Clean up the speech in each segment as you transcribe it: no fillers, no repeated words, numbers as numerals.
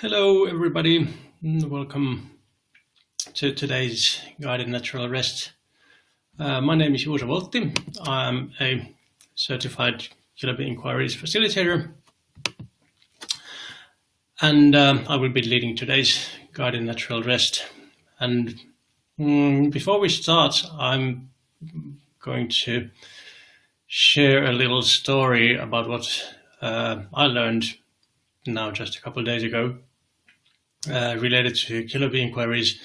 Hello, everybody. Welcome to today's guided natural rest. My name is Juuso Voltti. I'm a certified Kiloby Inquiries facilitator, and I will be leading today's guided natural rest. And before we start, I'm going to share a little story about what I learned now just a couple of days ago related to Kiloby Inquiries,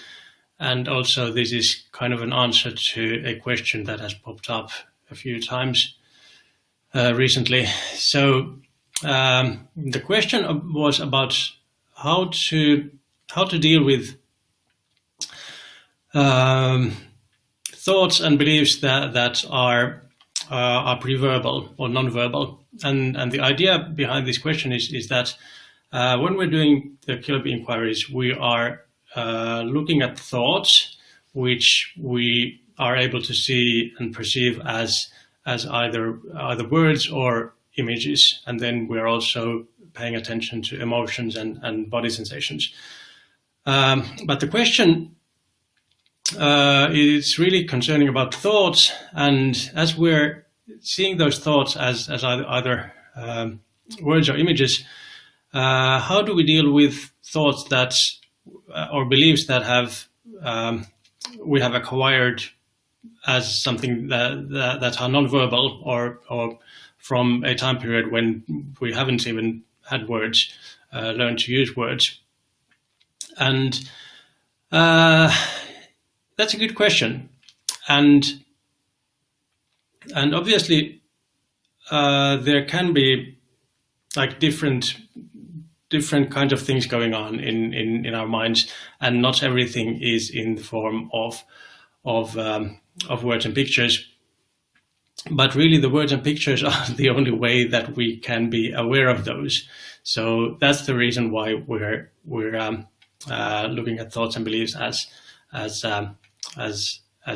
and also this is kind of an answer to a question that has popped up a few times recently. So the question was about how to deal with thoughts and beliefs that are pre-verbal or non-verbal, and the idea behind this question is that when we're doing the Kiloby Inquiries, we are looking at thoughts which we are able to see and perceive as either words or images, and then we're also paying attention to emotions and body sensations. But the question is really concerning about thoughts, and as we're seeing those thoughts as either words or images, how do we deal with thoughts that or beliefs that we have acquired as something that are non-verbal or from a time period when we haven't even had words, learned to use words? And that's a good question, and obviously there can be like different kinds of things going on in our minds, and not everything is in the form of words and pictures. But really, the words and pictures are the only way that we can be aware of those. So that's the reason why we're looking at thoughts and beliefs as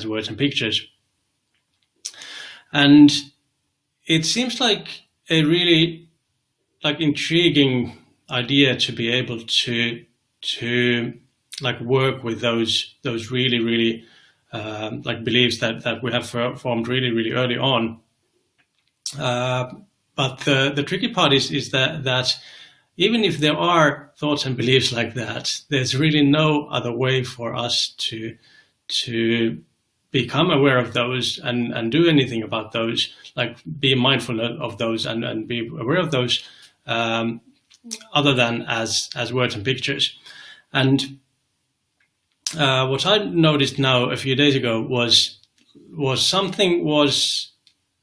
words and pictures. And it seems like a really intriguing idea to be able to work with those really beliefs that we have formed really early on. But the tricky part is that even if there are thoughts and beliefs like that, there's really no other way for us to become aware of those and do anything about those, like be mindful of those and be aware of those, other than as words and pictures. And what I noticed now a few days ago was something was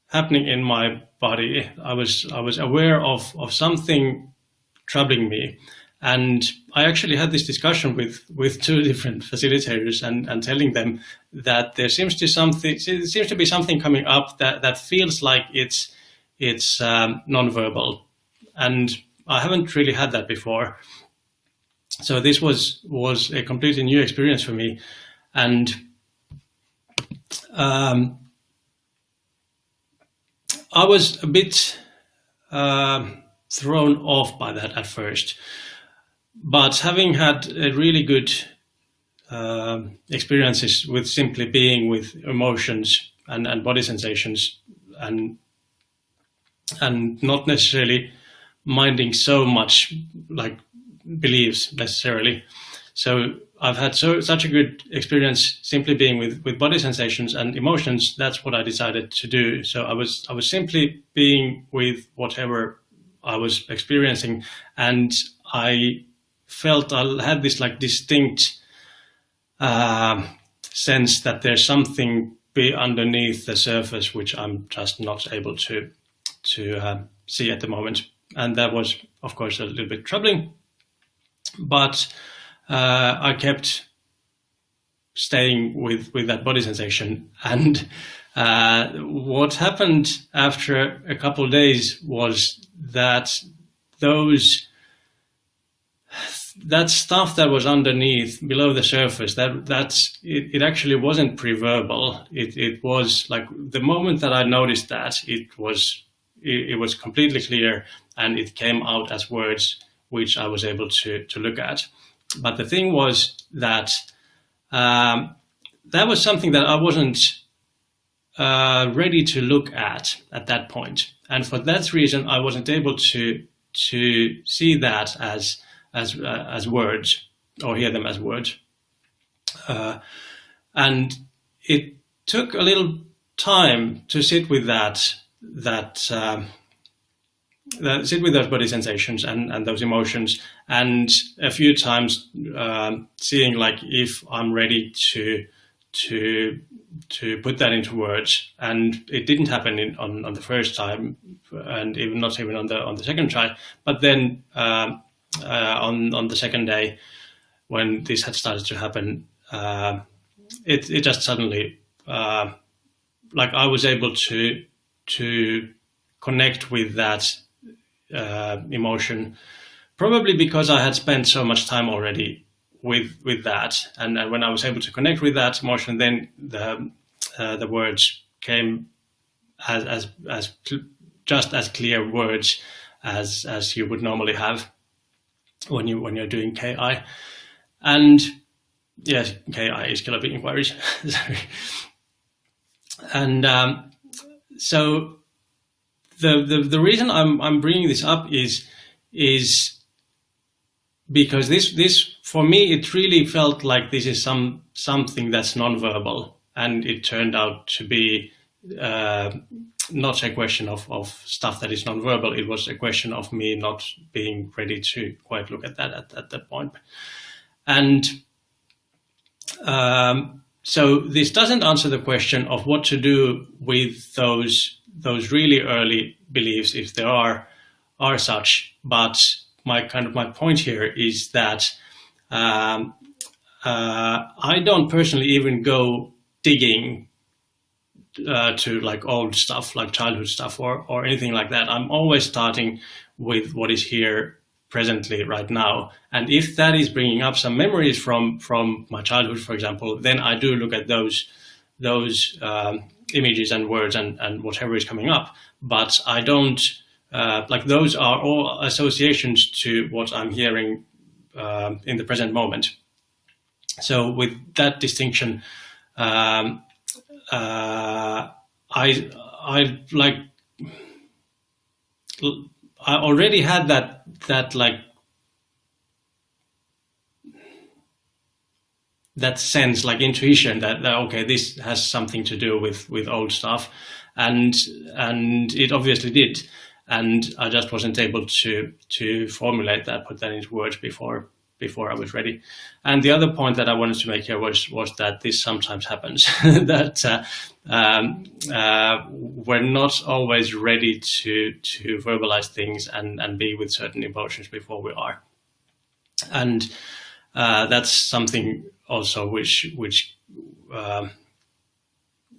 happening in my body. I was aware of something troubling me, and I actually had this discussion with two different facilitators and telling them that there seems to be something coming up that feels like it's non-verbal, and I haven't really had that before. So this was a completely new experience for me, and I was a bit thrown off by that at first. But having had a really good experiences with simply being with emotions and body sensations, and not necessarily minding so much like beliefs necessarily. So I've had such a good experience simply being with body sensations and emotions. That's what I decided to do. So I was simply being with whatever I was experiencing, and I felt I had this distinct sense that there's something underneath the surface which I'm just not able to see at the moment. And that was, of course, a little bit troubling, but I kept staying with that body sensation. And what happened after a couple of days was that that stuff that was underneath, below the surface, it actually wasn't pre-verbal. It was like the moment that I noticed that, it was completely clear, and it came out as words which I was able to look at. But the thing was that that was something that I wasn't ready to look at that point, and for that reason, I wasn't able to see that as words or hear them as words, and it took a little time to sit with sit with those body sensations and those emotions, and a few times seeing like if I'm ready to put that into words. And it didn't happen on the first time, and even not even on the second try. But then on the second day, when this had started to happen, it just suddenly like I was able to connect with that emotion, probably because I had spent so much time already with that, and when I was able to connect with that emotion, then the words came as just as clear words as you would normally have when you're doing KI. And yes, KI is Kiloby inquiries. Sorry. And so the reason I'm bringing this up is because this for me, it really felt like this is something that's nonverbal, and it turned out to be not a question of stuff that is nonverbal. It was a question of me not being ready to quite look at that at that point. And so this doesn't answer the question of what to do with those really early beliefs, if there are such. But my point here is that I don't personally even go digging to like old stuff, like childhood stuff or anything like that. I'm always starting with what is here presently right now. And if that is bringing up some memories from my childhood, for example, then I do look at those images and words and whatever is coming up. But I don't, like those are all associations to what I'm hearing in the present moment. So with that distinction, I already had that sense, like intuition that okay, this has something to do with old stuff, and it obviously did, and I just wasn't able to formulate that, put that into words before I was ready. And the other point that I wanted to make here was that this sometimes happens, that we're not always ready to verbalize things and be with certain emotions before we are. And that's something also which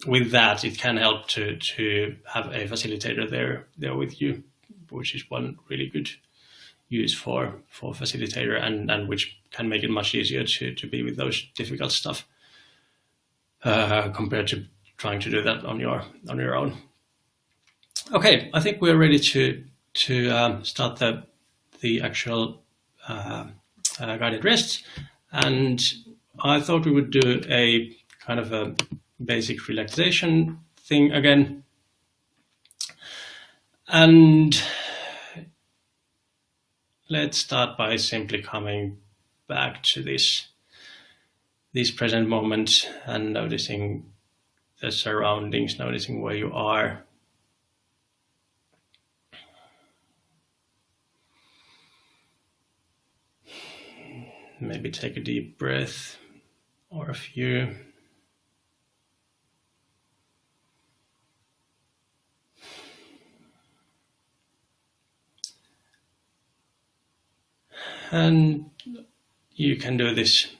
with that, it can help to have a facilitator there with you, which is one really good use for facilitator, and which can make it much easier to be with those difficult stuff compared to trying to do that on your own. Okay, I think we're ready to start the actual guided rest, and I thought we would do a kind of a basic relaxation thing again. And let's start by simply coming back to this present moment and noticing the surroundings, noticing where you are. Maybe take a deep breath or a few. And you can do this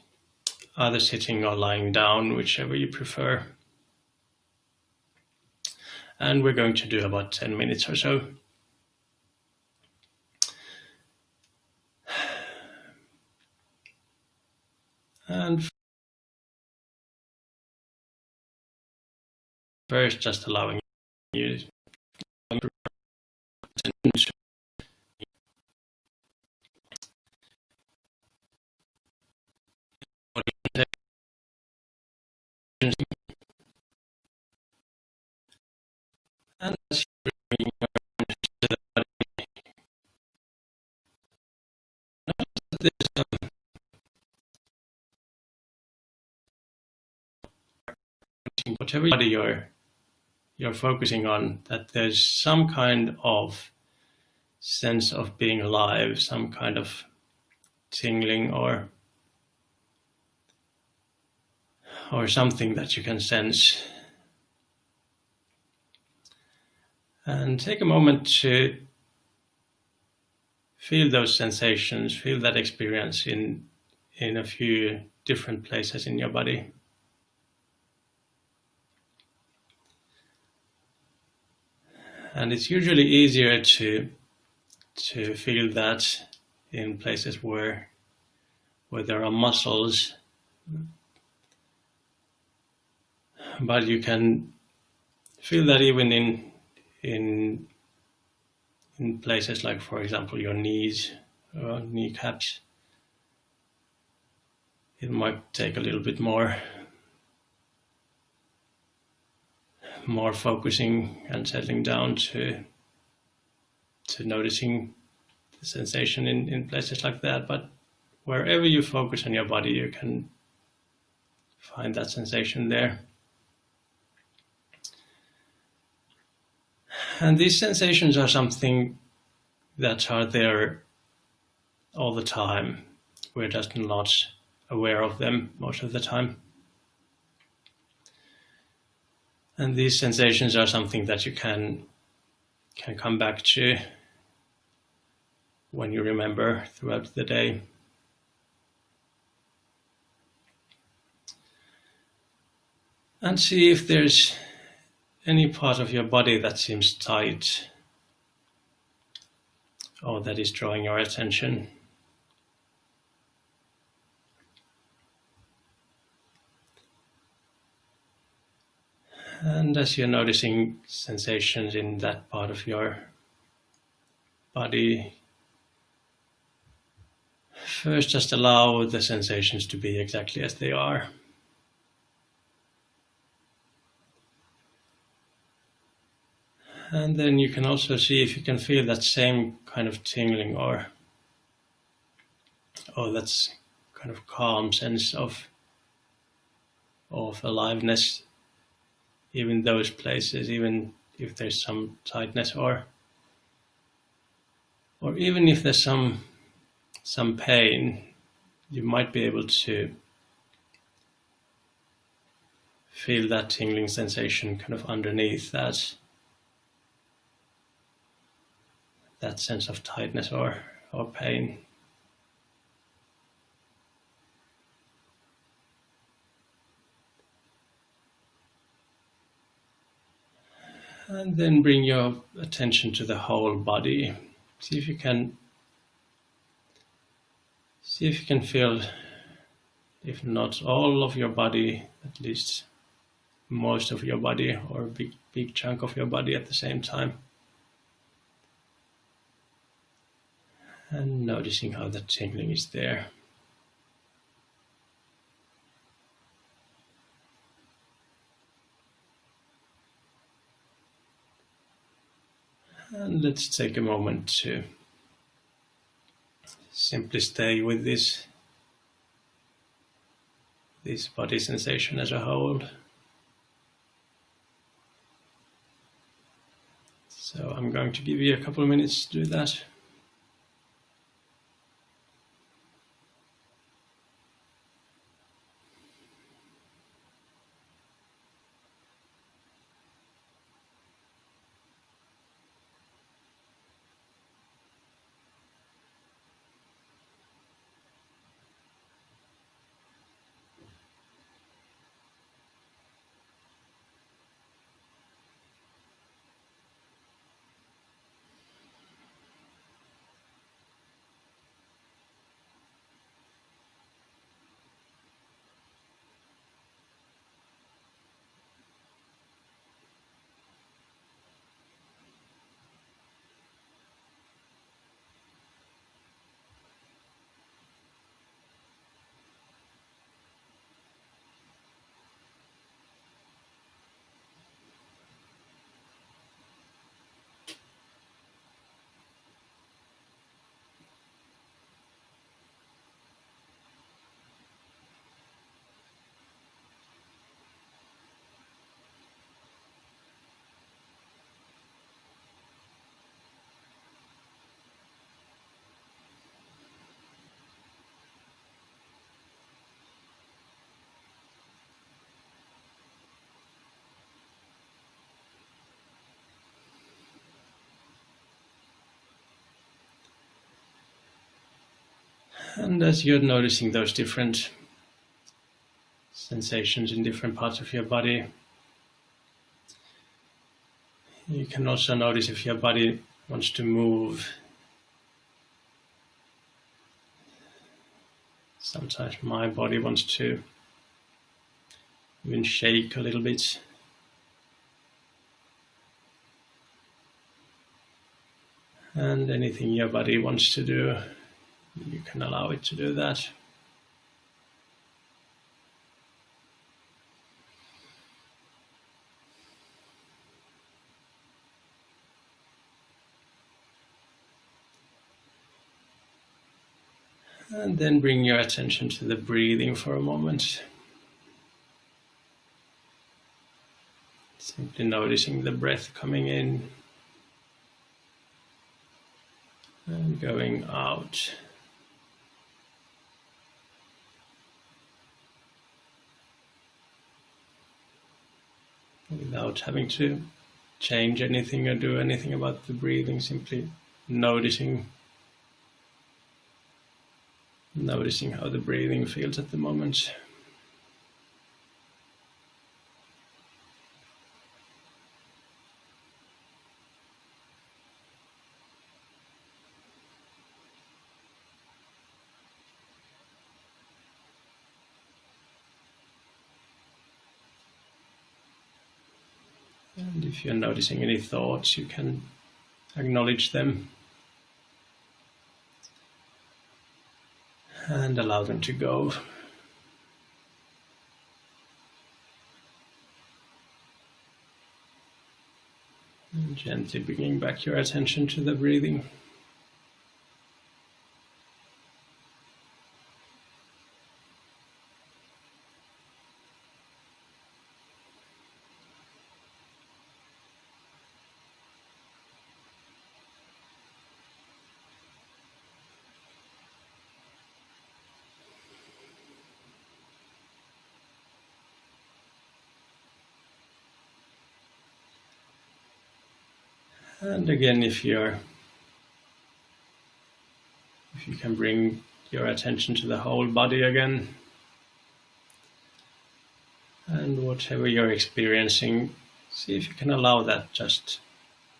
either sitting or lying down, whichever you prefer. And we're going to do about 10 minutes or so. And first, just allowing you whatever body you're focusing on, that there's some kind of sense of being alive, some kind of tingling or something that you can sense. And take a moment to feel those sensations, feel that experience in a few different places in your body. And it's usually easier to feel that in places where there are muscles, but you can feel that even in places like, for example, your knees or kneecaps. It might take a little bit more focusing and settling down to noticing the sensation in places like that. But wherever you focus on your body, you can find that sensation there. And these sensations are something that are there all the time. We're just not aware of them most of the time. And these sensations are something that you can come back to when you remember throughout the day. And see if there's any part of your body that seems tight or that is drawing your attention. And as you're noticing sensations in that part of your body, first just allow the sensations to be exactly as they are. And then you can also see if you can feel that same kind of tingling or that kind of calm sense of aliveness, even those places, even if there's some tightness or even if there's some pain, you might be able to feel that tingling sensation kind of underneath that sense of tightness or pain. And then bring your attention to the whole body. See if you can feel, if not all of your body, at least most of your body or a big chunk of your body at the same time. And noticing how that tingling is there. And let's take a moment to simply stay with this body sensation as a whole. So I'm going to give you a couple of minutes to do that. And as you're noticing those different sensations in different parts of your body, you can also notice if your body wants to move. Sometimes my body wants to even shake a little bit. And anything your body wants to do, you can allow it to do that. And then bring your attention to the breathing for a moment. Simply noticing the breath coming in and going out. Without having to change anything or do anything about the breathing, simply noticing how the breathing feels at the moment. And if you're noticing any thoughts, you can acknowledge them and allow them to go. And gently bringing back your attention to the breathing. And again, if you can bring your attention to the whole body again, and whatever you're experiencing, see if you can allow that just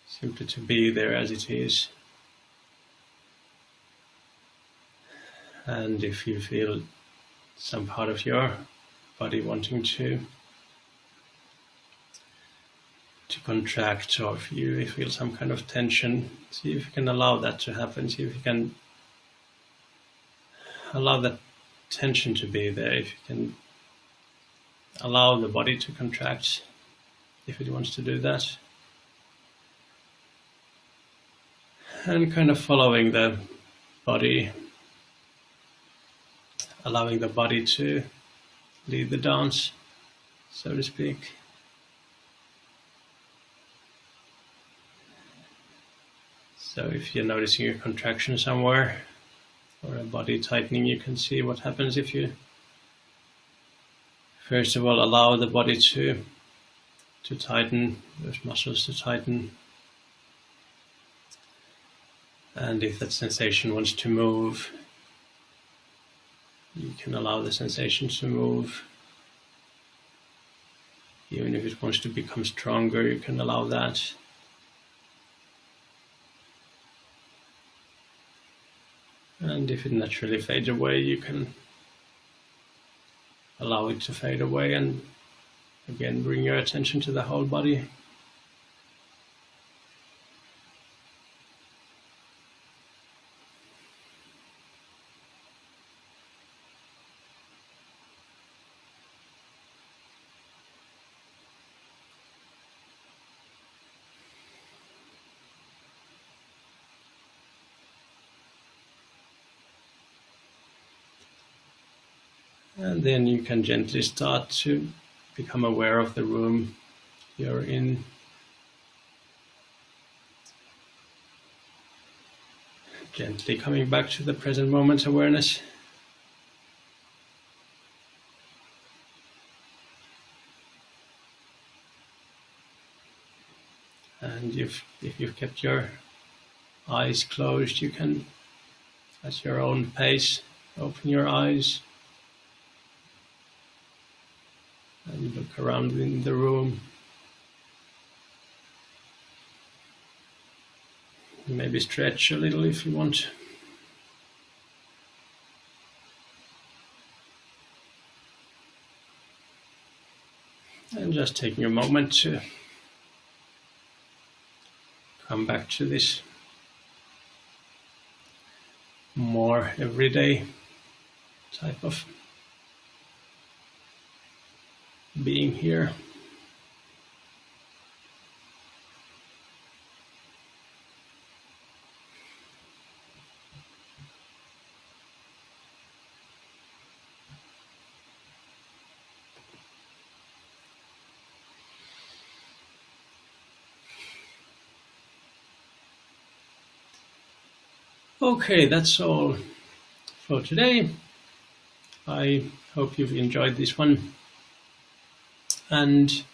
simply to be there as it is. And if you feel some part of your body wanting to contract, or if you feel some kind of tension, see if you can allow that to happen. See if you can allow that tension to be there. If you can allow the body to contract, if it wants to do that. And kind of following the body, allowing the body to lead the dance, so to speak. So if you're noticing a contraction somewhere or a body tightening, you can see what happens if you first of all allow the body to tighten, those muscles to tighten. And if that sensation wants to move, you can allow the sensation to move. Even if it wants to become stronger, you can allow that. And if it naturally fades away, you can allow it to fade away and again bring your attention to the whole body. And then you can gently start to become aware of the room you're in. Gently coming back to the present moment awareness. And if you've kept your eyes closed, you can, at your own pace, open your eyes and look around in the room. Maybe stretch a little if you want. And just taking a moment to come back to this more everyday type of being here. Okay, that's all for today. I hope you've enjoyed this one. And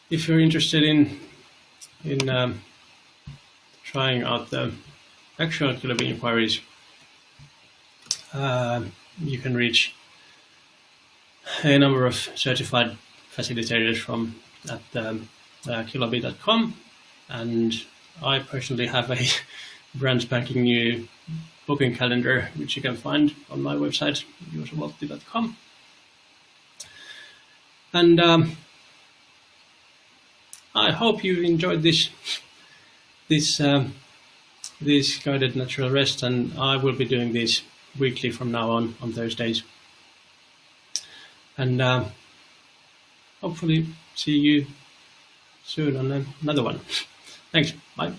if you're interested in trying out the actual Kiloby inquiries, you can reach a number of certified facilitators from at Kiloby.com, and I personally have a brand spanking new booking calendar, which you can find on my website, uservaltti.com. And I hope you enjoyed this guided natural rest, and I will be doing this weekly from now on Thursdays. And hopefully see you soon on another one. Thanks. Bye.